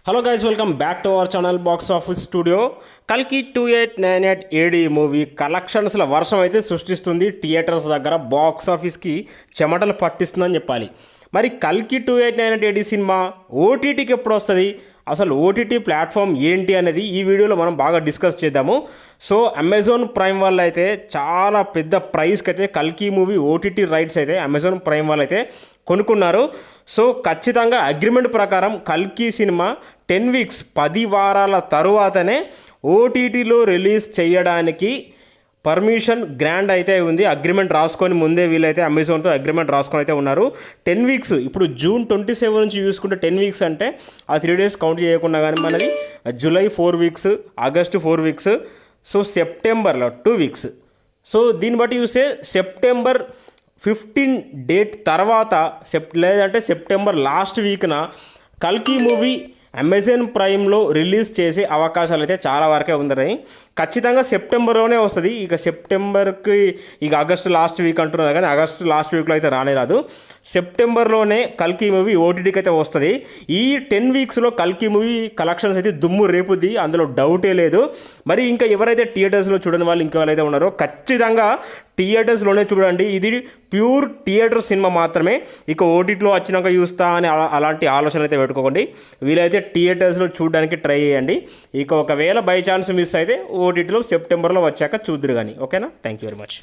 Hello guys, welcome back to our channel box office studio. కల్కి 2898 AD movie కలెక్షన్స్ల వర్షం అయితే సృష్టిస్తుంది. థియేటర్స్ దగ్గర బాక్స్ ఆఫీస్కి చెమటలు పట్టిస్తుందని చెప్పాలి. మరి కల్కి 2898 ఏడి సినిమా ఓటీటీకి ఎప్పుడు వస్తుంది, అసలు ఓటీటీ ప్లాట్ఫామ్ ఏంటి అనేది ఈ వీడియోలో మనం బాగా డిస్కస్ చేద్దాము. సో అమెజాన్ ప్రైమ్ వాళ్ళు అయితే చాలా పెద్ద ప్రైస్కి అయితే కల్కి మూవీ ఓటీటీ రైట్స్ అయితే అమెజాన్ ప్రైమ్ వాళ్ళు అయితే కొనుక్కున్నారు. సో ఖచ్చితంగా అగ్రిమెంట్ ప్రకారం కల్కి సినిమా 10 వీక్స్ 10 వారాల తరువాతనే ఓటీటీలో రిలీజ్ చేయడానికి పర్మిషన్ గ్రాండ్ అయితే ఉంది. అగ్రిమెంట్ రాసుకొని ముందే వీళ్ళైతే అమెజాన్తో అగ్రిమెంట్ రాసుకొని అయితే ఉన్నారు. 10 వీక్స్ ఇప్పుడు జూన్ 27 నుంచి చూసుకుంటే 10 వీక్స్ అంటే ఆ 3 డేస్ కౌంట్ చేయకుండా కానీ మనది July 4 weeks, August 4 weeks, so సెప్టెంబర్లో 2 వీక్స్. సో దీన్ని బట్టి చూస్తే సెప్టెంబర్ 15 డేట్ తర్వాత లేదంటే సెప్టెంబర్ లాస్ట్ వీక్న కల్కి మూవీ అమెజాన్ ప్రైమ్లో రిలీజ్ చేసే అవకాశాలు అయితే చాలా వరకే ఉన్నాయి. ఖచ్చితంగా సెప్టెంబర్లోనే వస్తుంది. ఇక సెప్టెంబర్కి ఇక ఆగస్టు లాస్ట్ వీక్ అంటున్నారు కానీ ఆగస్టు లాస్ట్ వీక్లో అయితే రాదు. సెప్టెంబర్లోనే కల్కి మూవీ ఓటీటీకి అయితే వస్తుంది. ఈ 10 వీక్స్లో కల్కి మూవీ కలెక్షన్స్ అయితే దుమ్ము రేపుద్ది, అందులో డౌటే లేదు. మరి ఇంకా ఎవరైతే థియేటర్స్లో చూడని వాళ్ళు ఇంకెవరైతే ఉన్నారో ఖచ్చితంగా థియేటర్స్లోనే చూడండి. ఇది ప్యూర్ థియేటర్ సినిమా మాత్రమే. ఇక ఓటీటీలో వచ్చినాక చూస్తా అని అలాంటి ఆలోచన అయితే పెట్టుకోకండి. వీలైతే థియేటర్స్లో చూడడానికి ట్రై చేయండి. ఇక ఒకవేళ బై ఛాన్స్ మిస్ అయితే ఓటీటీలో సెప్టెంబర్లో వచ్చాక చూద్దరు కానీ. ఓకేనా? Thank you very much.